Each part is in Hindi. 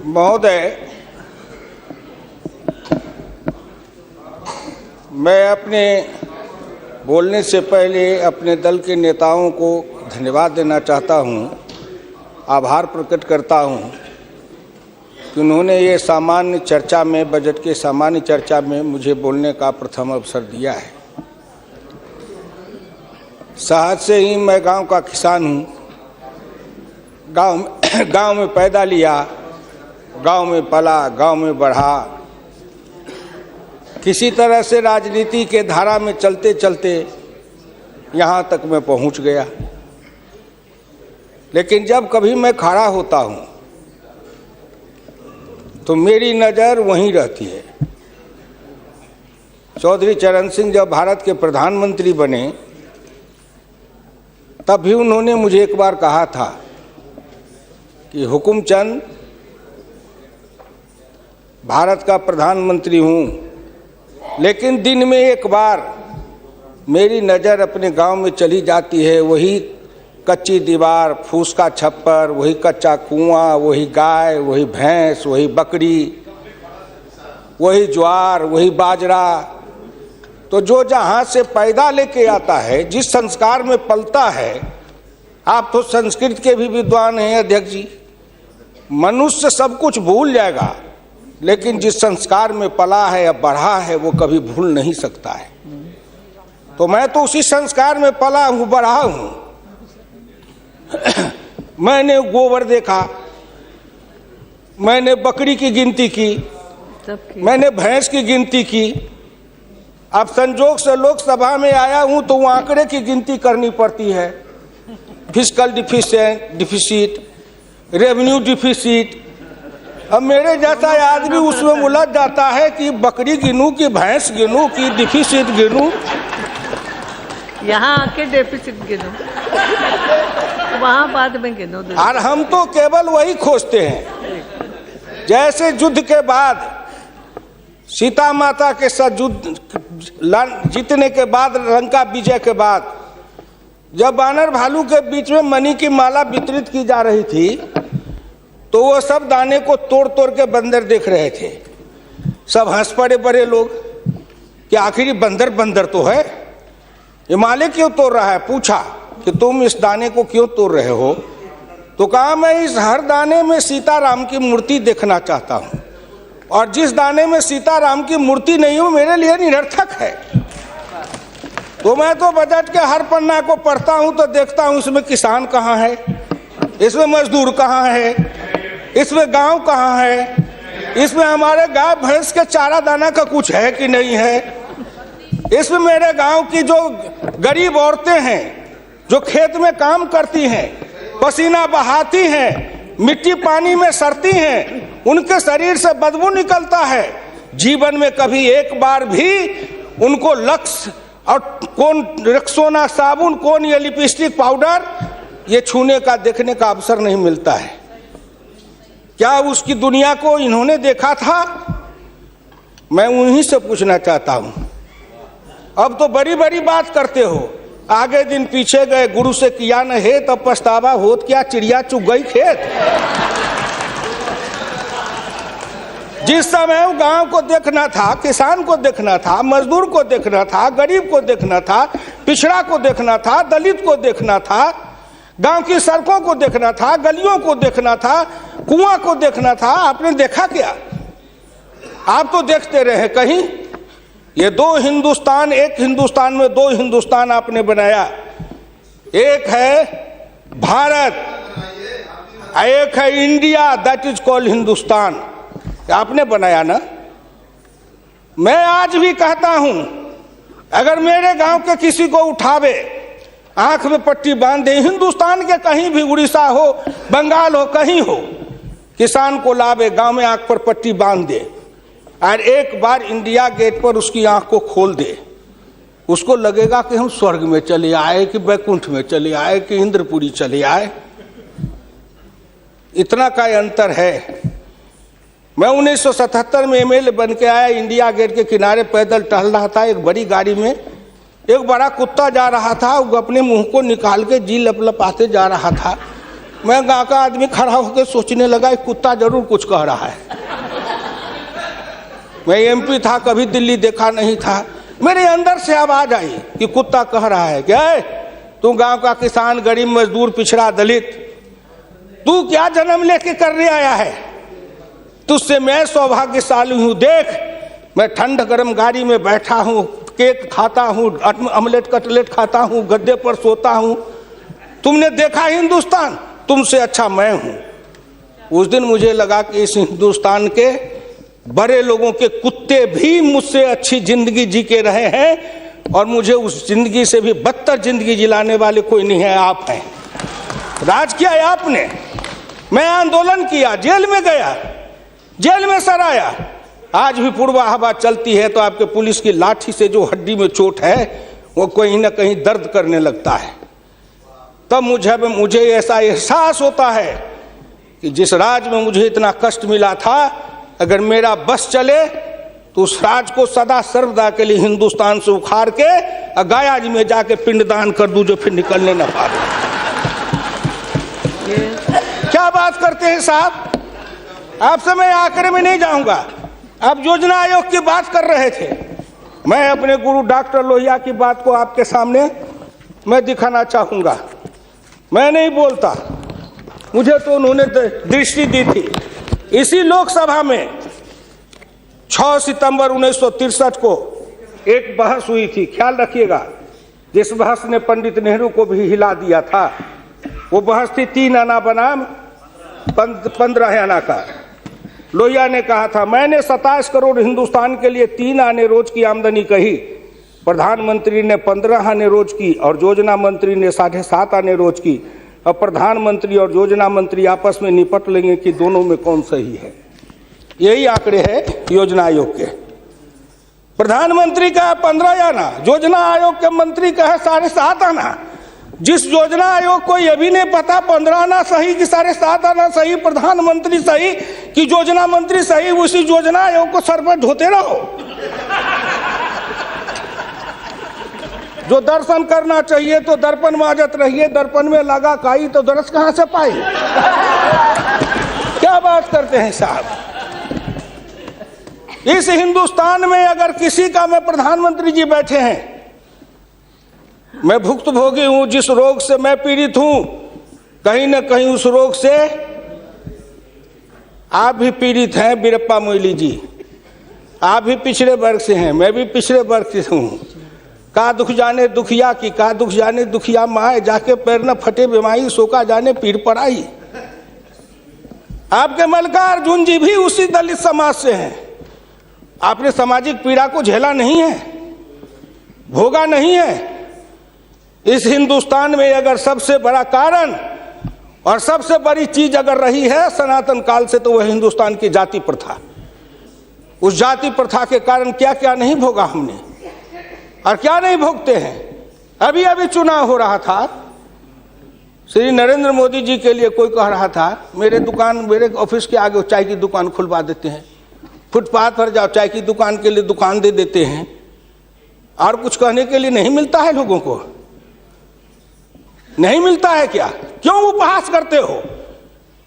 महोदय, मैं अपने बोलने से पहले अपने दल के नेताओं को धन्यवाद देना चाहता हूं, आभार प्रकट करता हूं कि उन्होंने ये सामान्य चर्चा में, बजट के सामान्य चर्चा में मुझे बोलने का प्रथम अवसर दिया है। शहर से ही मैं गांव का किसान हूं, गांव में पैदा लिया, गांव में पला, गांव में बढ़ा। किसी तरह से राजनीति के धारा में चलते चलते यहाँ तक मैं पहुँच गया। लेकिन जब कभी मैं खड़ा होता हूँ तो मेरी नज़र वहीं रहती है। चौधरी चरण सिंह जब भारत के प्रधानमंत्री बने तब भी उन्होंने मुझे एक बार कहा था कि हुकुमचंद, भारत का प्रधानमंत्री हूँ, लेकिन दिन में एक बार मेरी नज़र अपने गांव में चली जाती है। वही कच्ची दीवार, फूस का छप्पर, वही कच्चा कुआं, वही गाय, वही भैंस, वही बकरी, वही ज्वार, वही बाजरा। तो जो जहाँ से पैदा लेके आता है, जिस संस्कार में पलता है, आप तो संस्कृत के भी विद्वान हैं अध्यक्ष जी, मनुष्य सब कुछ भूल जाएगा, लेकिन जिस संस्कार में पला है या बढ़ा है वो कभी भूल नहीं सकता है। तो मैं तो उसी संस्कार में पला हूँ, बढ़ा हूँ। मैंने गोबर देखा, मैंने बकरी की गिनती की, मैंने भैंस की गिनती की। अब संजोग से लोकसभा में आया हूँ तो वो आंकड़े की गिनती करनी पड़ती है। Fiscal deficit, revenue deficit. अब मेरे जैसा आदमी उसमें उलझ जाता है कि बकरी गिनूं कि भैंस गिनूं कि डिफिसिट गिनूं। यहाँ आके डेफिसिट गिनो, वहाँ बाद में गिनो। और हम तो केवल वही खोजते हैं। जैसे युद्ध के बाद, सीता माता के साथ युद्ध जीतने के बाद, लंका विजय के बाद, जब बानर भालू के बीच में मणि की माला वितरित की जा रही थी तो वो सब दाने को तोड़ तोड़ के बंदर देख रहे थे। सब हंस पड़े बड़े लोग कि आखिर बंदर बंदर तो है, ये माले क्यों तोड़ रहा है। पूछा कि तुम इस दाने को क्यों तोड़ रहे हो? तो कहा मैं इस हर दाने में सीताराम की मूर्ति देखना चाहता हूँ, और जिस दाने में सीताराम की मूर्ति नहीं हो मेरे लिए निरर्थक है। तो मैं तो बजट के हर पन्ना को पढ़ता हूँ तो देखता हूँ इसमें किसान कहाँ है, इसमें मजदूर कहाँ है, इसमें गांव कहाँ है, इसमें हमारे गाय भैंस के चारा दाना का कुछ है कि नहीं है, इसमें मेरे गांव की जो गरीब औरतें हैं जो खेत में काम करती हैं, पसीना बहाती हैं, मिट्टी पानी में सड़ती हैं, उनके शरीर से बदबू निकलता है। जीवन में कभी एक बार भी उनको लक्स और कौन रेक्सोना साबुन, कौन ये लिपस्टिक पाउडर, ये छूने का, देखने का अवसर नहीं मिलता है। क्या उसकी दुनिया को इन्होंने देखा था? मैं उन्हीं से पूछना चाहता हूं। अब तो बड़ी बड़ी बात करते हो, आगे दिन पीछे गए, गुरु से किया न है तब पछतावा होत क्या, चिड़िया चुग गई खेत। जिस समय गांव को देखना था, किसान को देखना था, मजदूर को देखना था, गरीब को देखना था, पिछड़ा को देखना था, दलित को देखना था, गांव की सड़कों को देखना था, गलियों को देखना था, कुआं को देखना था, आपने देखा क्या? आप तो देखते रहे कहीं। ये दो हिंदुस्तान, एक हिंदुस्तान में दो हिंदुस्तान आपने बनाया। एक है भारत, एक है India, that is called Hindustan. आपने बनाया ना। मैं आज भी कहता हूं, अगर मेरे गांव के किसी को उठावे, आंख में पट्टी बांध दे, हिंदुस्तान के कहीं भी, उड़ीसा हो, बंगाल हो, कहीं हो, किसान को लावे, गांव में आंख पर पट्टी बांध दे और एक बार इंडिया गेट पर उसकी आंख को खोल दे, उसको लगेगा कि हम स्वर्ग में चले आए, कि वैकुंठ में चले आए, कि इंद्रपुरी चले आए। इतना का अंतर है। मैं 1977 में एमएलए बन के आया, इंडिया गेट के किनारे पैदल टहल रहा था, एक बड़ी गाड़ी में एक बड़ा कुत्ता जा रहा था, वो अपने मुंह को निकाल के जी लपलपाते जा रहा था। मैं गांव का आदमी खड़ा होकर सोचने लगा कुत्ता जरूर कुछ कह रहा है। मैं एमपी था, कभी दिल्ली देखा नहीं था, मेरे अंदर से आवाज आई कि कुत्ता कह रहा है क्या है, तू गांव का किसान, गरीब, मजदूर, पिछड़ा, दलित, तू क्या जन्म लेके करने आया है? तुझसे मैं सौभाग्यशाली हूं। देख, मैं ठंड गर्म गाड़ी में बैठा हूं, केक खाता हूं, ऑमलेट कटलेट खाता हूं, गद्दे पर सोता हूं। तुमने देखा हिंदुस्तान, तुमसे अच्छा मैं हूं। उस दिन मुझे लगा कि इस हिंदुस्तान के बड़े लोगों के कुत्ते भी मुझसे अच्छी जिंदगी जी के रहे हैं और मुझे उस जिंदगी से भी बदतर जिंदगी जिलाने वाले कोई नहीं है, आप हैं। राज किया है आपने, मैं आंदोलन किया, जेल में गया, जेल में सराया। आज भी पूर्वा हवा चलती है तो आपके पुलिस की लाठी से जो हड्डी में चोट है वो कहीं ना कहीं दर्द करने लगता है। तब मुझे ऐसा एहसास होता है कि जिस राज में मुझे इतना कष्ट मिला था, अगर मेरा बस चले तो उस राज को सदा सर्वदा के लिए हिंदुस्तान से उखाड़ के गया जी में जाके पिंडदान कर दूं, जो फिर निकलने न पाए। क्या बात करते हैं साहब, आपसे मैं आखिर में नहीं जाऊंगा। आप योजना आयोग की बात कर रहे थे, मैं अपने गुरु डॉक्टर लोहिया की बात को आपके सामने मैं दिखाना चाहूंगा। मैं नहीं बोलता, मुझे तो उन्होंने दृष्टि दी थी। इसी लोकसभा में 6 सितंबर 1963 को एक बहस हुई थी, ख्याल रखिएगा, जिस बहस ने पंडित नेहरू को भी हिला दिया था। वो बहस थी 3 आना बनाम 15 आना का। लोहिया ने कहा था, मैंने 27 करोड़ हिंदुस्तान के लिए 3 आने रोज की आमदनी कही, प्रधानमंत्री ने 15 आने रोज की और योजना मंत्री ने 7.5 आने रोज की। अब प्रधानमंत्री और योजना मंत्री आपस में निपट लेंगे कि दोनों में कौन सही है। यही आंकड़े हैं योजना आयोग के। प्रधानमंत्री का है 15 आना, योजना आयोग के मंत्री का है 7.5 आना। जिस योजना आयोग को यह भी नहीं पता 15 आना सही कि 7.5 आना सही, प्रधानमंत्री सही कि योजना मंत्री सही, उसी योजना आयोग को सर पर ढोते रहो। जो दर्शन करना चाहिए तो दर्पण माजत रहिए, दर्पण में लगा काई तो दरस कहां से पाई। क्या बात करते हैं साहब। इस हिंदुस्तान में अगर किसी का, मैं प्रधानमंत्री जी बैठे हैं, मैं भुक्तभोगी हूं, जिस रोग से मैं पीड़ित हूं, कहीं ना कहीं उस रोग से आप भी पीड़ित हैं। वीरप्पा मोइली जी, आप भी पिछड़े वर्ग से हैं, मैं भी पिछड़े वर्ग से हूं। का दुख जाने दुखिया की, का दुख जाने दुखिया माए, जाके पैर न फटे बीमारी, सो का जाने पीर पड़ाई। आपके मल्लिकार्जुन अर्जुन जी भी उसी दलित समाज से हैं। आपने सामाजिक पीड़ा को झेला नहीं है, भोगा नहीं है। इस हिंदुस्तान में अगर सबसे बड़ा कारण और सबसे बड़ी चीज अगर रही है सनातन काल से, तो वह हिंदुस्तान की जाति प्रथा। उस जाति प्रथा के कारण क्या क्या नहीं भोगा हमने और क्या नहीं भोगते हैं। अभी अभी चुनाव हो रहा था, श्री नरेंद्र मोदी जी के लिए कोई कह रहा था, मेरे ऑफिस के आगे चाय की दुकान खुलवा देते हैं, फुटपाथ पर जाओ चाय की दुकान के लिए दुकान दे देते हैं, और कुछ कहने के लिए नहीं मिलता है लोगों को। नहीं मिलता है क्या? क्यों उपहास करते हो?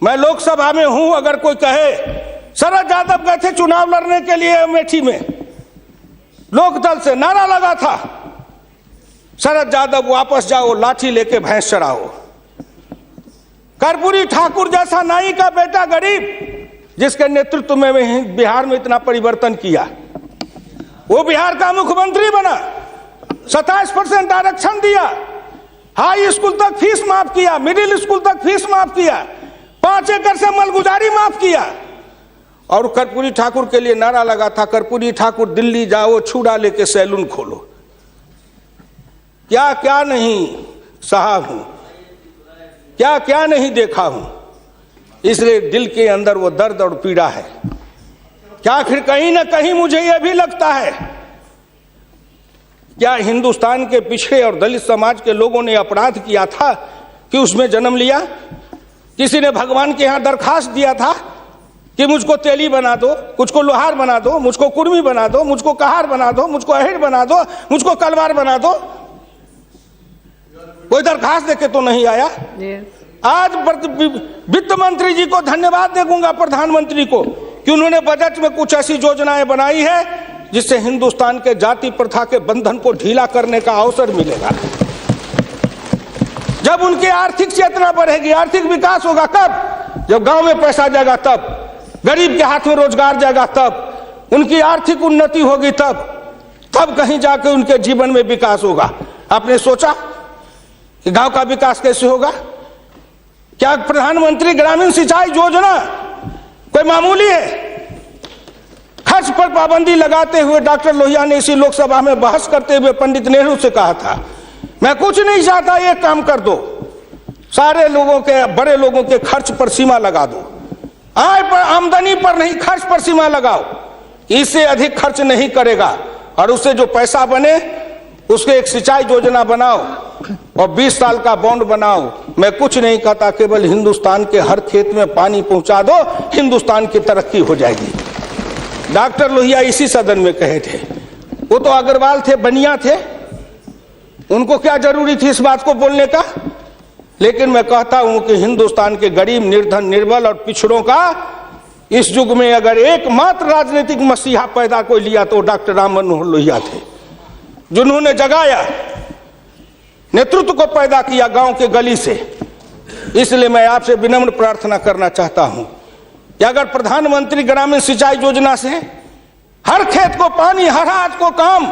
मैं लोकसभा में हूं, अगर कोई कहे, शरद यादव गए थे चुनाव लड़ने के लिए अमेठी में, लोकदल से नारा लगा था, शरद यादव वापस जाओ, लाठी लेके भैंस चराओ। कर्पूरी ठाकुर जैसा नाई का बेटा गरीब, जिसके नेतृत्व में बिहार में इतना परिवर्तन किया, वो बिहार का मुख्यमंत्री बना, 27% आरक्षण दिया, हाई स्कूल तक फीस माफ किया, मिडिल स्कूल तक फीस माफ किया, 5 एकड़ से मलगुजारी माफ किया। और कर्पूरी ठाकुर के लिए नारा लगा था, कर्पूरी ठाकुर दिल्ली जाओ, छुड़ा लेके सैलून खोलो। क्या क्या नहीं सहा हूं, क्या क्या नहीं देखा हूं, इसलिए दिल के अंदर वो दर्द और पीड़ा है। क्या फिर कहीं ना कहीं मुझे यह भी लगता है, क्या हिंदुस्तान के पिछड़े और दलित समाज के लोगों ने अपराध किया था कि उसमें जन्म लिया? किसी ने भगवान के यहां दरखास्त दिया था कि मुझको तेली बना दो, मुझको लोहार बना दो, मुझको कुर्मी बना दो, मुझको कहार बना दो, मुझको अहिर बना दो, मुझको कलवार बना दो? कोई दरखास्त देके तो नहीं आया। आज वित्त मंत्री जी को धन्यवाद देगा, प्रधानमंत्री को, कि उन्होंने बजट में कुछ ऐसी योजनाएं बनाई है जिससे हिंदुस्तान के जाति प्रथा के बंधन को ढीला करने का अवसर मिलेगा। जब उनकी आर्थिक चेतना बढ़ेगी, आर्थिक विकास होगा कब? जब गांव में पैसा जाएगा तब, गरीब के हाथ में रोजगार जाएगा तब, उनकी आर्थिक उन्नति होगी तब कहीं जाके उनके जीवन में विकास होगा। आपने सोचा कि गांव का विकास कैसे होगा? क्या प्रधानमंत्री ग्रामीण सिंचाई योजना कोई मामूली है? खर्च पर पाबंदी लगाते हुए डॉक्टर लोहिया ने इसी लोकसभा में बहस करते हुए पंडित नेहरू से कहा था, मैं कुछ नहीं चाहता, एक काम कर दो, सारे लोगों के, बड़े लोगों के खर्च पर सीमा लगा दो, आय पर, आमदनी पर नहीं, खर्च पर सीमा लगाओ, इससे अधिक खर्च नहीं करेगा, और उससे जो पैसा बने उसके एक सिंचाई योजना बनाओ और 20 साल का बॉन्ड बनाओ। मैं कुछ नहीं कहता, केवल हिंदुस्तान के हर खेत में पानी पहुंचा दो, हिंदुस्तान की तरक्की हो जाएगी। डॉक्टर लोहिया इसी सदन में कहे थे। वो तो अग्रवाल थे, बनिया थे, उनको क्या जरूरी थी इस बात को बोलने का? लेकिन मैं कहता हूं कि हिंदुस्तान के गरीब, निर्धन, निर्बल और पिछड़ों का इस युग में अगर एकमात्र राजनीतिक मसीहा पैदा कोई लिया तो डॉक्टर राम मनोहर लोहिया थे, जिन्होंने जगाया, नेतृत्व को पैदा किया गांव के गली से। इसलिए मैं आपसे विनम्र प्रार्थना करना चाहता हूं कि अगर प्रधानमंत्री ग्रामीण सिंचाई योजना से हर खेत को पानी, हर हाथ को काम,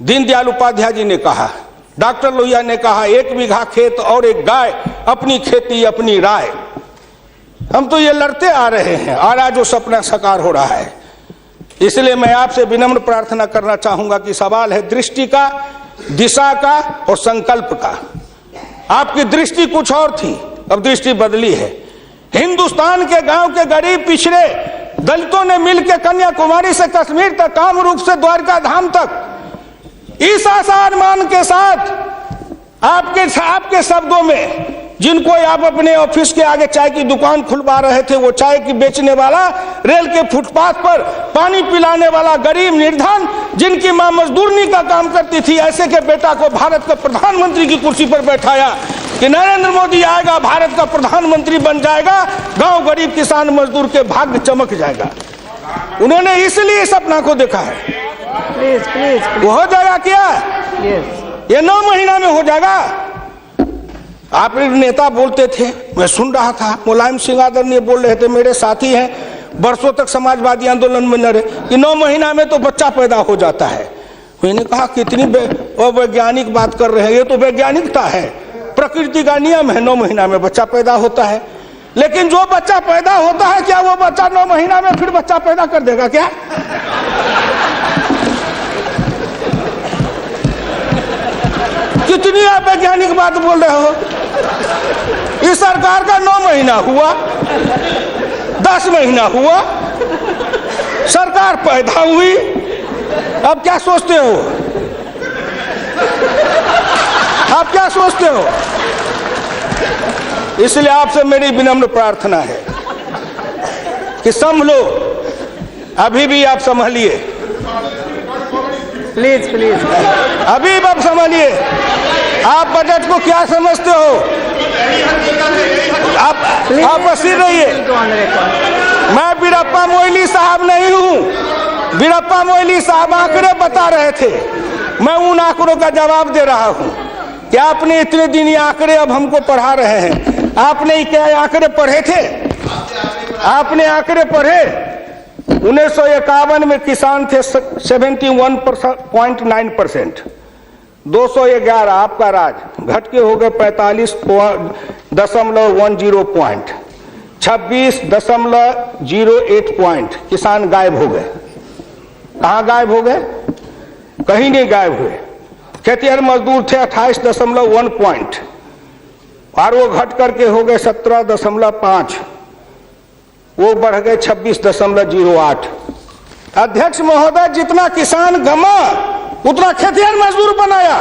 दीनदयाल उपाध्याय जी ने कहा, डॉक्टर लोहिया ने कहा, 1 बीघा खेत और 1 गाय, अपनी खेती अपनी राय। हम तो ये लड़ते आ रहे हैं और आज वो सपना साकार हो रहा है। इसलिए मैं आपसे विनम्र प्रार्थना करना चाहूंगा कि सवाल है दृष्टि का, दिशा का और संकल्प का। आपकी दृष्टि कुछ और थी, अब दृष्टि बदली है। हिंदुस्तान के गांव के गरीब पिछड़े दलितों ने मिलकर कन्याकुमारी से कश्मीर तक, कामरूप से द्वारका धाम तक, इस आसान के साथ आपके शब्दों में, जिनको आप अपने ऑफिस के आगे चाय की दुकान खुलवा रहे थे, वो चाय की बेचने वाला, रेल के फुटपाथ पर पानी पिलाने वाला गरीब निर्धन, जिनकी मां मजदूरनी का काम करती थी, ऐसे के बेटा को भारत के प्रधानमंत्री की कुर्सी पर बैठाया कि नरेंद्र मोदी आएगा, भारत का प्रधानमंत्री बन जाएगा, गांव गरीब किसान मजदूर के भाग्य चमक जाएगा। उन्होंने इसलिए सपना को देखा है। प्लीज वो हो जाएगा क्या? ये 9 महीना में हो जाएगा। आप नेता बोलते थे, मैं सुन रहा था, मुलायम सिंह आदरणीय बोल रहे थे, मेरे साथी हैं, बरसों तक समाजवादी आंदोलन में न रहे, कि 9 महीना में तो बच्चा पैदा हो जाता है। मैंने कहा कितनी वैज्ञानिक बात कर रहे हैं, ये तो वैज्ञानिकता है, प्रकृति का नियम है, 9 महीना में बच्चा पैदा होता है। लेकिन जो बच्चा पैदा होता है, क्या वो बच्चा 9 महीना में फिर बच्चा पैदा कर देगा क्या? कितनी आप वैज्ञानिक बात बोल रहे हो? इस सरकार का 9 महीना हुआ, 10 महीना हुआ, सरकार पैदा हुई, अब क्या सोचते हो? आप क्या सोचते हो? इसलिए आपसे मेरी विनम्र प्रार्थना है कि संभलो, अभी भी आप संभलिए, प्लीज अभी आप संभलिए। आप बजट को क्या समझते हो? आप बसीर रहिए। मैं वीरप्पा मोइली साहब नहीं हूं। वीरप्पा मोइली साहब आंकड़े बता रहे थे, मैं उन आंकड़ों का जवाब दे रहा हूं कि आपने इतने दिन ये आंकड़े अब हमको पढ़ा रहे हैं। आपने क्या आंकड़े पढ़े थे? आपने आंकड़े पढ़े? 1951 में किसान थे 71.9%, 211 आपका राज, घट के हो गए 45.10 पॉइंट, 26.08 पॉइंट, किसान गायब हो गए। कहाँ गायब हो गए? कहीं नहीं गायब हुए। खेतिहर मजदूर थे 28.1 पॉइंट, और वो घट करके हो गए 17.5, वो बढ़ गए 26.08। अध्यक्ष महोदय, जितना किसान गमा उतना खेतिहर मजदूर बनाया।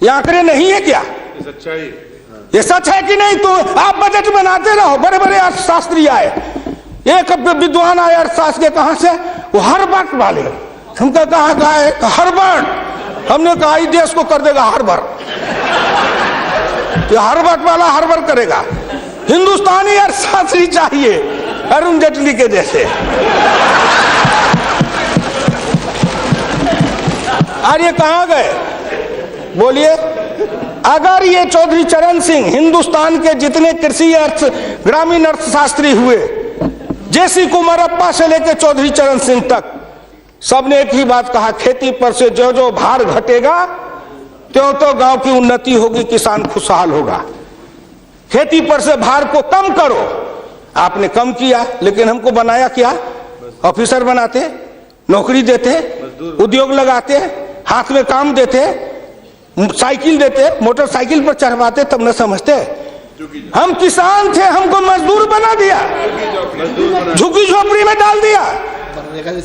ये आंकड़े नहीं है क्या? ये सच है कि नहीं? तो आप बजट बनाते रहो। बड़े बड़े अर्थशास्त्री आए, एक विद्वान आए अर्थशास्त्र के, कहां से? वो हार्वर्ड वाले। हमको कहा हार्वर्ड, हमने कहा देश को कर देगा हार्वर्ड। ये हर्बट वाला हर्बट करेगा। हिंदुस्तानी अर्थशास्त्री चाहिए अरुण जेटली के जैसे। और ये कहां गए बोलिए? अगर ये चौधरी चरण सिंह हिंदुस्तान के जितने कृषि अर्थ ग्रामीण अर्थशास्त्री हुए, जेसी कुमारप्पा से लेकर चौधरी चरण सिंह तक, सबने एक ही बात कहा, खेती पर से जो जो भार घटेगा त्यों तो गांव की उन्नति होगी, किसान खुशहाल होगा। खेती पर से भार को कम करो। आपने कम किया, लेकिन हमको बनाया क्या? ऑफिसर बनाते, नौकरी देते, उद्योग लगाते, हाथ में काम देते, साइकिल देते, मोटरसाइकिल पर चढ़वाते, तब न समझते। हम किसान थे, हमको मजदूर बना दिया, झुग्गी झोपड़ी में डाल दिया,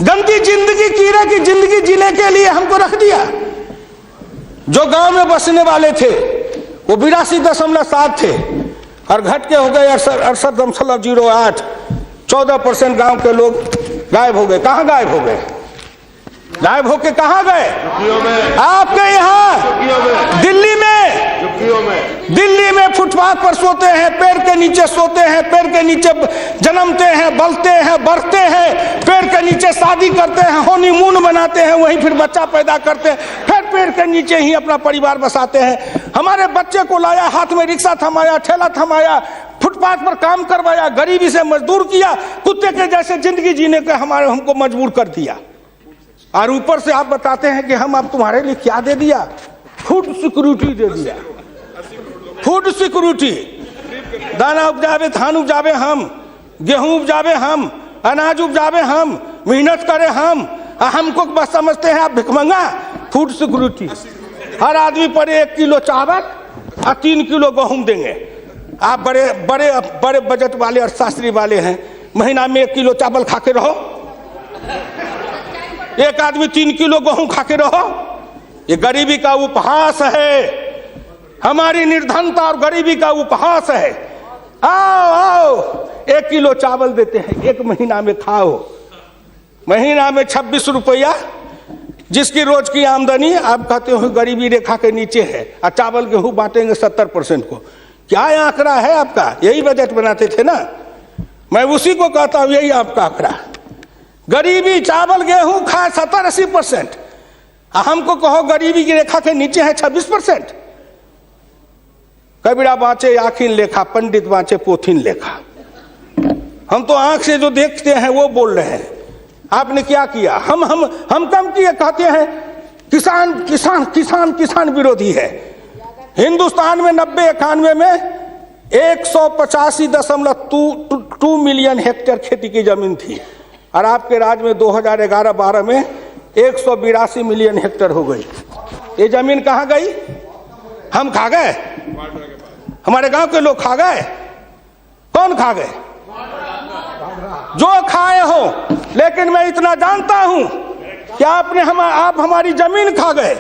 गंदी जिंदगी, कीड़े की जिंदगी जीने के लिए हमको रख दिया। जो गांव में बसने वाले थे वो 82.7 थे और घट के हो गए 68.08। 14% गांव के लोग गायब हो गए। कहां गायब हो गए? गायब होके कहां गए? आपके यहाँ दिल्ली में फुटपाथ पर सोते हैं, पेड़ के नीचे सोते हैं, पेड़ के नीचे जन्मते हैं, बलते हैं, बढ़ते हैं, पेड़ के नीचे शादी करते हैं, हनीमून बनाते हैं, वहीं फिर बच्चा पैदा करते हैं, फिर पेड़ के नीचे ही अपना परिवार बसाते हैं। हमारे बच्चे को लाया, हाथ में रिक्शा थमाया, ठेला थमाया, फुटपाथ पर काम करवाया, गरीबी से मजदूर किया, कुत्ते के जैसे जिंदगी जीने के हमको मजबूर कर दिया। और ऊपर से आप बताते हैं कि हम अब तुम्हारे लिए क्या दे दिया? फूड सिक्योरिटी दे दिया। फूड सिक्योरिटी, दाना उपजावे, धान उपजावे हम, गेहूं उपजावे हम, अनाज उपजावे हम, मेहनत करे हम, हमको बस समझते हैं आप भिखमंगा। फूड सिक्योरिटी, हर आदमी पर 1 किलो चावल और 3 किलो गेहूं देंगे। आप बड़े बड़े बड़े बजट वाले अर्थशास्त्री वाले हैं, महीना में 1 किलो चावल खा के रहो, एक आदमी 3 किलो गेहूं खा के रहो। ये गरीबी का उपहास है, हमारी निर्धनता और गरीबी का उपहास है। आओ आओ, 1 किलो चावल देते हैं, 1 महीना में खाओ। महीना में 26 रुपया, जिसकी रोज की आमदनी आप कहते हो गरीबी रेखा के नीचे है, और चावल गेहूं बांटेंगे 70% को। क्या आंकड़ा है आपका? यही बजट बनाते थे ना, मैं उसी को कहता हूं, यही आपका आंकड़ा। गरीबी, चावल गेहूं खाए 70-80%, हमको कहो गरीबी की रेखा के नीचे है 26%। कबीरा बाँचे आखिन लेखा, पंडित बाँचे पोथिन लेखा। हम तो आंख से जो देखते हैं वो बोल रहे हैं। आपने क्या किया? हम कम किए, कहते हैं किसान किसान किसान किसान विरोधी है। हिंदुस्तान में 90-91 में 185.2 मिलियन हेक्टेयर खेती की जमीन थी, और आपके राज्य में 2011-12 में 182 मिलियन हेक्टेयर हो गई। ये जमीन कहाँ गई? हम खा गए? हमारे गांव के लोग खा गए? कौन खा गए? जो खाए हो। लेकिन मैं इतना जानता हूं कि आप हमारी जमीन खा गए।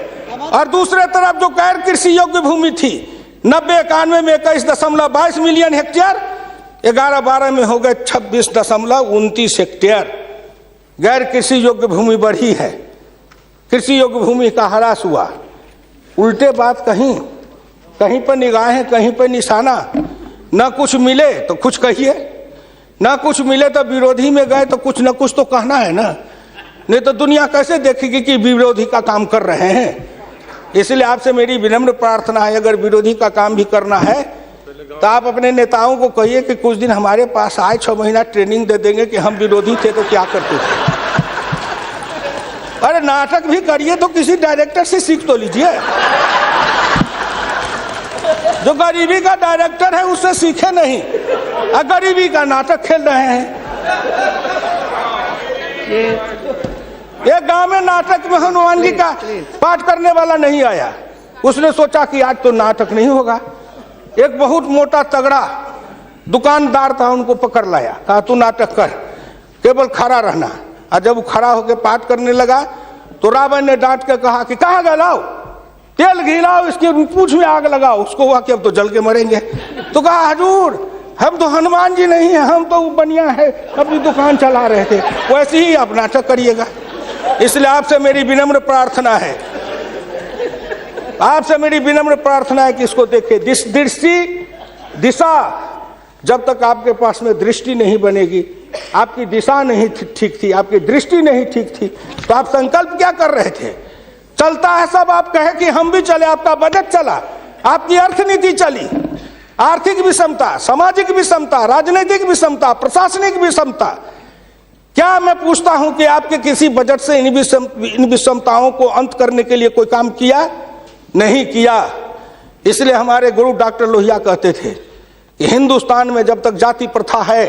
और दूसरे तरफ जो गैर कृषि योग्य भूमि थी 90-91 में 21.22 मिलियन हेक्टेयर, 11-12 में हो गए 26.29 हेक्टेयर। गैर कृषि योग्य भूमि बढ़ी है, कृषि योग्य भूमि का ह्रास हुआ। उल्टे बात कहीं पर निगाहें, कहीं पर निशाना। न कुछ मिले तो कुछ कहिए, न कुछ मिले तो विरोधी में गए तो कुछ न कुछ तो कहना है ना, नहीं तो दुनिया कैसे देखेगी कि विरोधी का काम कर रहे हैं। इसलिए आपसे मेरी विनम्र प्रार्थना है, अगर विरोधी का काम भी करना है तो आप अपने नेताओं को कहिए कि कुछ दिन हमारे पास आए, 6 महीना ट्रेनिंग दे देंगे कि हम विरोधी थे तो क्या करते थे। अरे नाटक भी करिए तो किसी डायरेक्टर से सीख तो लीजिए। जो गरीबी का डायरेक्टर है उससे सीखे नहीं, गरीबी का नाटक खेल रहे हैं। एक गांव में नाटक में हनुमान जी का पाठ करने वाला नहीं आया। उसने सोचा कि आज तो नाटक नहीं होगा। एक बहुत मोटा तगड़ा दुकानदार था, उनको पकड़ लाया, कहा तू नाटक कर, केवल खड़ा रहना। और जब वो खड़ा होकर पाठ करने लगा तो रावण ने डांट के कहा कि कहाँ गए, लाओ तेल घी लाओ, इसके पूंछ में आग लगाओ। उसको हुआ कि अब तो जल के मरेंगे। तो कहा हजूर हम तो हनुमान जी नहीं है, हम तो बनिया है, अपनी दुकान चला रहे थे। वैसे ही आप नाटक करिएगा। इसलिए आपसे मेरी विनम्र प्रार्थना है आपसे मेरी विनम्र प्रार्थना है कि इसको देखिए। दिशा, जब तक आपके पास में दृष्टि नहीं बनेगी, आपकी दिशा नहीं ठीक थी, आपकी दृष्टि नहीं ठीक थी, तो आप संकल्प क्या कर रहे थे? चलता है सब, आप कहे कि हम भी चले, आपका बजट चला, आपकी अर्थनीति चली, आर्थिक विषमता, सामाजिक विषमता, राजनीतिक विषमता, प्रशासनिक विषमता। क्या मैं पूछता हूं कि आपके किसी बजट से इन विषमताओं को अंत करने के लिए कोई काम किया? नहीं किया। इसलिए हमारे गुरु डॉक्टर लोहिया कहते थे कि हिंदुस्तान में जब तक जाति प्रथा है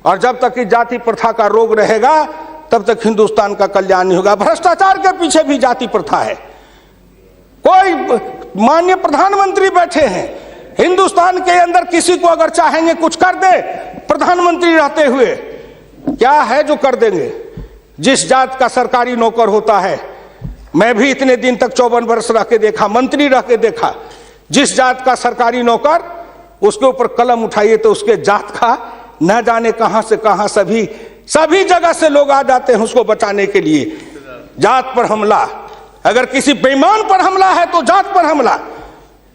और जब तक इस जाति प्रथा का रोग रहेगा, तब तक हिंदुस्तान का कल्याण नहीं होगा। भ्रष्टाचार के पीछे भी जाति प्रथा है। कोई माननीय प्रधानमंत्री बैठे हैं हिंदुस्तान के अंदर, किसी को अगर चाहेंगे कुछ कर दे प्रधानमंत्री रहते हुए, क्या है जो कर देंगे? जिस जात का सरकारी नौकर होता है, मैं भी इतने दिन तक 54 वर्ष रह के देखा, मंत्री रह के देखा, जिस जात का सरकारी नौकर, उसके ऊपर कलम उठाइए तो उसके जात का न जाने कहां से कहां सभी जगह से लोग आ जाते हैं उसको बचाने के लिए। जात पर हमला, अगर किसी बेईमान पर हमला है तो जात पर हमला,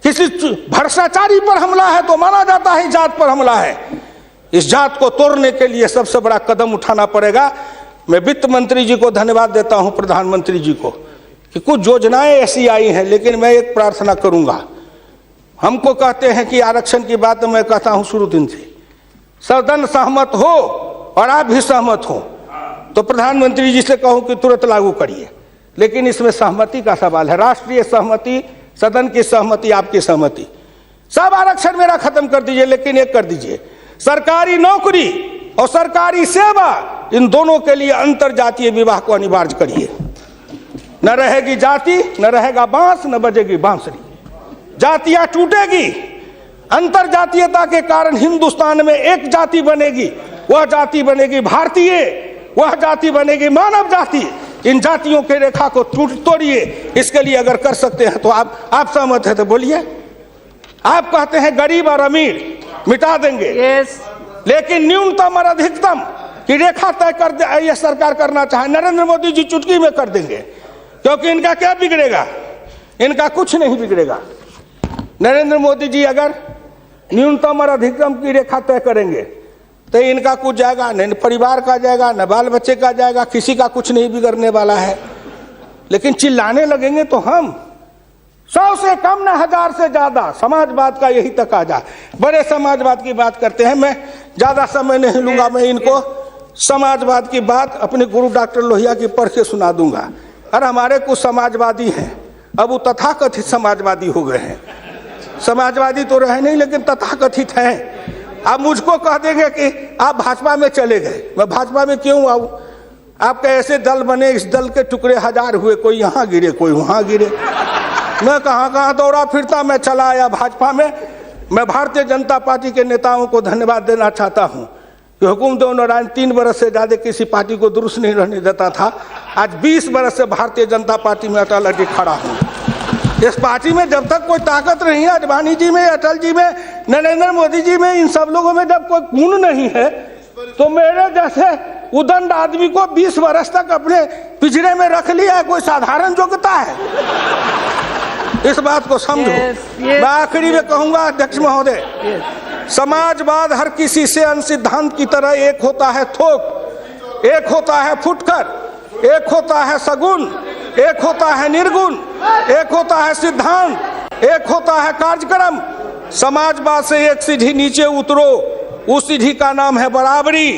किसी भ्रष्टाचारी पर हमला है तो माना जाता है जात पर हमला है। इस जात को तोड़ने के लिए सबसे बड़ा कदम उठाना पड़ेगा। मैं वित्त मंत्री जी को धन्यवाद देता हूं, प्रधानमंत्री जी को, कि कुछ योजनाएं ऐसी आई हैं, लेकिन मैं एक प्रार्थना करूंगा। हमको कहते हैं कि आरक्षण की बात मैं कहता हूं शुरू दिन से, सदन सहमत हो और आप भी सहमत हो तो प्रधानमंत्री जी से कहूं कि तुरंत लागू करिए, लेकिन इसमें सहमति का सवाल है, राष्ट्रीय सहमति, सदन की सहमति, आपकी सहमति। सब आरक्षण मेरा खत्म कर दीजिए, लेकिन एक कर दीजिए, सरकारी नौकरी और सरकारी सेवा, इन दोनों के लिए अंतर जातीय विवाह को अनिवार्य करिए। न रहेगी जाति, न रहेगा बांस, न बजेगी बांसुरी, जातियां टूटेगी। अंतर जातीयता के कारण हिंदुस्तान में एक जाति बनेगी, वह जाति बनेगी भारतीय, वह जाति बनेगी मानव जाति। इन जातियों के रेखा को तोड़िए। इसके लिए अगर कर सकते हैं तो आप सहमत है तो बोलिए। आप कहते हैं गरीब और अमीर मिटा देंगे, लेकिन न्यूनतम और अधिकतम की रेखा तय कर दे, यह सरकार करना चाहे, नरेंद्र मोदी जी चुटकी में कर देंगे, क्योंकि इनका क्या बिगड़ेगा? इनका कुछ नहीं बिगड़ेगा। नरेंद्र मोदी जी अगर न्यूनतम और अधिकतम की रेखा तय करेंगे तो इनका कुछ जाएगा, न परिवार का जाएगा, न बाल बच्चे का जाएगा, किसी का कुछ नहीं बिगड़ने वाला है। लेकिन चिल्लाने लगेंगे तो हम 100 से कम, न 1000 से ज्यादा, समाजवाद का यही तकाजा। बड़े समाजवाद की बात करते हैं। मैं ज्यादा समय नहीं लूंगा, मैं इनको समाजवाद की बात अपने गुरु डॉक्टर लोहिया की पढ़ के सुना दूंगा। और हमारे कुछ समाजवादी हैं, अब वो तथाकथित समाजवादी हो गए हैं। समाजवादी तो रहे नहीं, लेकिन तथाकथित हैं। आप मुझको कह देंगे कि आप भाजपा में चले गए, मैं भाजपा में क्यों आऊं? आपके ऐसे दल बने, इस दल के टुकड़े 1000 हुए, कोई यहाँ गिरे, कोई वहां गिरे। मैं कहाँ दौड़ा फिरता, मैं चला आया भाजपा में। मैं भारतीय जनता पार्टी के नेताओं को धन्यवाद देना चाहता हूं कि हुकुमदेव नारायण 3 बरस से ज्यादा किसी पार्टी को दुरुस्त नहीं रहने देता था। आज 20 बरस से भारतीय जनता पार्टी में अटल अटल खड़ा हूं। इस पार्टी में जब तक कोई ताकत नहीं है, अडवाणी जी में, अटल जी में, नरेंद्र मोदी जी में, इन सब लोगों में जब कोई गुण नहीं है, तो मेरे जैसे उदंड आदमी को 20 बरस तक अपने पिंजरे में रख लिया है, कोई साधारण योग्यता है? इस बात को समझो। मैं आखिरी में कहूंगा अध्यक्ष महोदय, समाजवाद हर किसी से अन्य सिद्धांत की तरह एक होता है थोक, एक होता है फुटकर, एक होता है सगुन, एक होता है निर्गुण, एक होता है सिद्धांत, एक होता है कार्यक्रम। समाजवाद से एक सीढ़ी नीचे उतरो, उस सीढ़ी का नाम है बराबरी।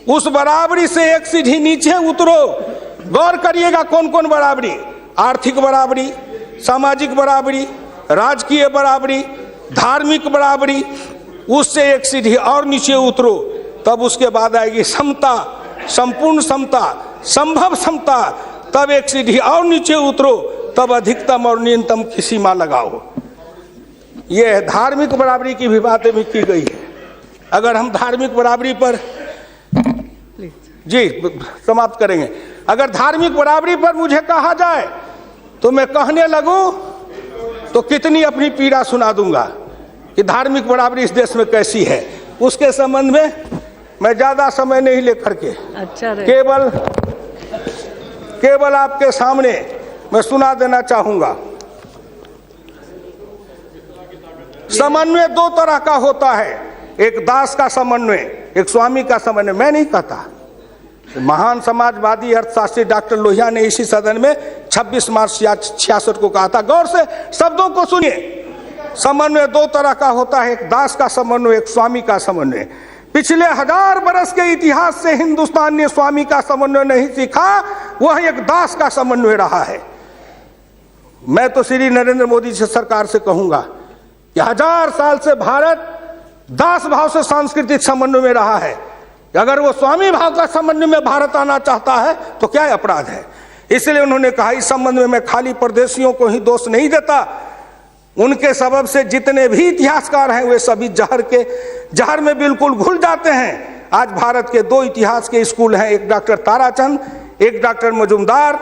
उस बराबरी से एक सीढ़ी नीचे उतरो। गौर करिएगा कौन कौन बराबरी? आर्थिक बराबरी, सामाजिक बराबरी, राजकीय बराबरी, धार्मिक बराबरी। उससे एक सीढ़ी और नीचे उतरो, तब उसके बाद आएगी समता, संपूर्ण समता, संभव समता। तब एक सीढ़ी और नीचे उतरो, तब अधिकतम और न्यूनतम की सीमा लगाओ। ये धार्मिक बराबरी की भी बातें भी की गई है। अगर हम धार्मिक बराबरी पर जी समाप्त करेंगे, अगर धार्मिक बराबरी पर मुझे कहा जाए तो मैं कहने लगूं तो कितनी अपनी पीड़ा सुना दूंगा कि धार्मिक बराबरी इस देश में कैसी है। उसके संबंध में मैं ज्यादा समय नहीं लेकर के केवल आपके सामने मैं सुना देना चाहूंगा। समन्वय दो तरह का होता है, एक दास का समन्वय, एक स्वामी का समन्वय। मैं नहीं कहता, महान समाजवादी अर्थशास्त्री डॉक्टर लोहिया ने इसी सदन में 26 मार्च 66 को कहा था। गौर से शब्दों को सुनिए। समन्वय दो तरह का होता है, एक दास का समन्वय, एक स्वामी का समन्वय। पिछले 1000 बरस के इतिहास से हिंदुस्तान ने स्वामी का समन्वय नहीं सीखा, वह एक दास का समन्वय रहा है। मैं तो श्री नरेंद्र मोदी जी सरकार से कहूंगा कि 1000 साल से भारत दास भाव से सांस्कृतिक समन्वय में रहा है। अगर वो स्वामी भाव का समन्वय में भारत आना चाहता है तो क्या अपराध है। इसलिए उन्होंने कहा इस संबंध में मैं खाली परदेशियों को ही दोष नहीं देता, उनके सबब से जितने भी इतिहासकार हैं वे सभी जहर में बिल्कुल घुल जाते हैं। आज भारत के 2 इतिहास के स्कूल हैं, एक डॉक्टर ताराचंद, एक डॉक्टर मजुमदार,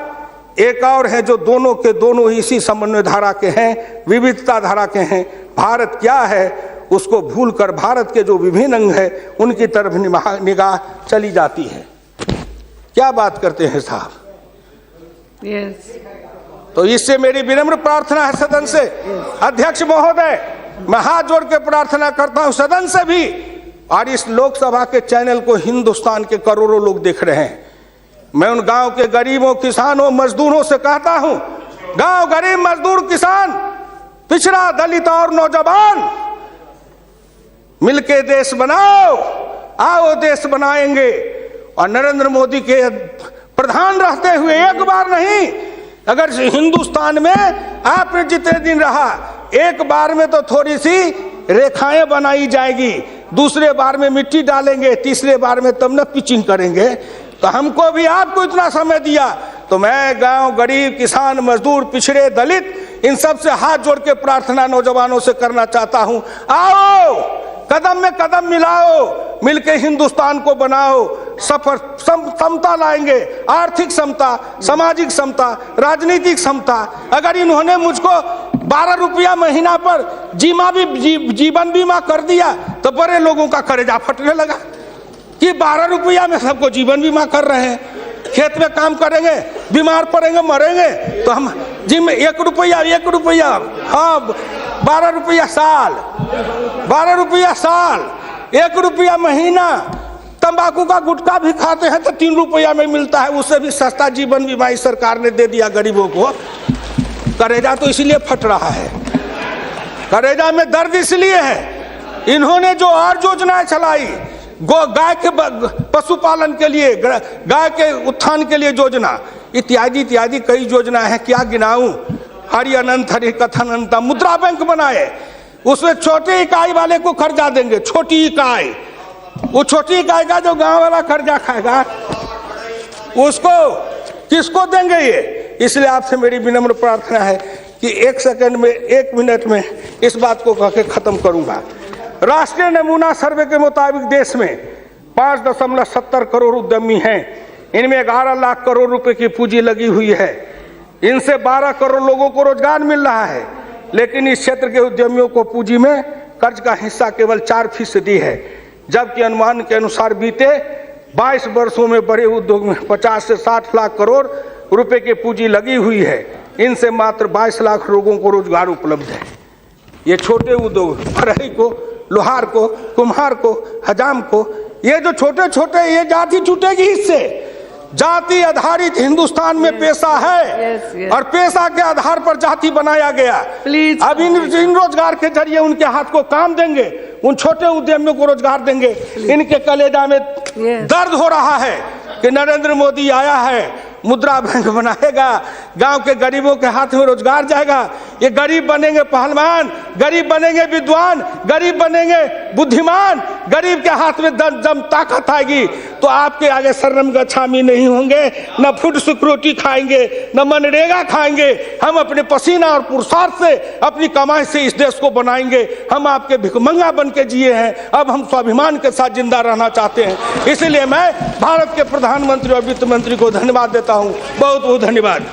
एक और है जो दोनों के दोनों इसी समन्वय धारा के हैं, विविधता धारा के हैं। भारत क्या है उसको भूलकर भारत के जो विभिन्न अंग है उनकी तरफ निगाह चली जाती है। क्या बात करते हैं साहब। तो इससे मेरी विनम्र प्रार्थना है सदन से, अध्यक्ष महोदय, मैं हाथ जोड़ के प्रार्थना करता हूं सदन से भी, और इस लोकसभा के चैनल को हिंदुस्तान के करोड़ों लोग देख रहे हैं। मैं उन गांव के गरीबों, किसानों, मजदूरों से कहता हूं, गांव गरीब, मजदूर, किसान, पिछड़ा, दलित और नौजवान, मिलके देश बनाओ, आओ देश बनाएंगे। और नरेंद्र मोदी के प्रधान रहते हुए एक बार नहीं, अगर हिंदुस्तान में आपने जितने दिन रहा, एक बार में तो थोड़ी सी रेखाएं बनाई जाएगी, दूसरे बार में मिट्टी डालेंगे, तीसरे बार में तब न पिचिंग करेंगे। तो हमको भी आपको इतना समय दिया, तो मैं गांव गरीब, किसान, मजदूर, पिछड़े, दलित, इन सब से हाथ जोड़ के प्रार्थना नौजवानों से करना चाहता हूं, आओ कदम में कदम मिलाओ, मिलके हिंदुस्तान को बनाओ, समता लाएंगे, आर्थिक समता, सामाजिक समता, राजनीतिक समता। अगर इन्होंने मुझको 12 रुपया महीना पर जीवन बीमा कर दिया तो बड़े लोगों का कलेजा फटने लगा कि 12 रुपया में सबको जीवन बीमा कर रहे हैं। खेत में काम करेंगे, बीमार पड़ेंगे, मरेंगे, तो हम जिम 1 रुपया, हाँ 12 रुपया साल, 12 रुपया साल, 1 रुपया महीना। तंबाकू का गुटखा भी खाते हैं तो 3 रुपया में मिलता है, उससे भी सस्ता जीवन बीमा इस सरकार ने दे दिया गरीबों को। करेजा तो इसलिए फट रहा है, करेजा में दर्द इसलिए है, इन्होंने जो और योजनाएं चलाई, गाय के पशुपालन के लिए, गाय के उत्थान के लिए योजना, इत्यादि इत्यादि कई योजनाएं हैं, क्या गिनाऊं। हरि अनंत हरि कथन अनंत। मुद्रा बैंक बनाए, उसमें छोटी इकाई वाले को कर्जा देंगे, छोटी इकाई, वो छोटी इकाई का जो गांव वाला कर्जा खाएगा उसको किसको देंगे ये। इसलिए आपसे मेरी विनम्र प्रार्थना है कि 1 सेकंड में, 1 मिनट में इस बात को कह के खत्म करूंगा। राष्ट्रीय नमूना सर्वे के मुताबिक देश में 5.70 करोड़ उद्यमी हैं, इनमें 11 लाख करोड़ रुपए की पूंजी लगी हुई है, इनसे 12 करोड़ लोगों को रोजगार मिल रहा है। लेकिन इस क्षेत्र के उद्यमियों को पूंजी में कर्ज का हिस्सा केवल 4% है, जबकि अनुमान के अनुसार बीते 22 वर्षों में बड़े उद्योग में 50 से 60 लाख करोड़ रुपए की पूंजी लगी हुई है, इनसे मात्र 22 लाख लोगों को रोजगार उपलब्ध है। ये छोटे उद्योग, फरहई को, लोहार को, कुम्हार को, हजाम को, ये जो छोटे छोटे, ये जाति टूटेगी इससे। जाति आधारित हिंदुस्तान में पेशा है और पेशा के आधार पर जाति बनाया गया। अब इन रोजगार के जरिए उनके हाथ को काम देंगे, उन छोटे उद्यमियों को रोजगार देंगे। इनके कलेजा में दर्द हो रहा है कि नरेंद्र मोदी आया है, मुद्रा बैंक बनाएगा, गांव के गरीबों के हाथ में रोजगार जाएगा। ये गरीब बनेंगे पहलवान, गरीब बनेंगे विद्वान, गरीब बनेंगे बुद्धिमान, गरीब के हाथ में दम ताकत आएगी तो आपके आगे शर्म गच्छामी नहीं होंगे, न फूड सिक्योरिटी खाएंगे, न मनरेगा खाएंगे। हम अपने पसीना और पुरुषार्थ से, अपनी कमाई से इस देश को बनाएंगे। हम आपके भिखमंगा बन के जिए हैं, अब हम स्वाभिमान के साथ जिंदा रहना चाहते हैं। इसलिए मैं भारत के प्रधानमंत्री और वित्त मंत्री को धन्यवाद देता हूं। बहुत बहुत धन्यवाद।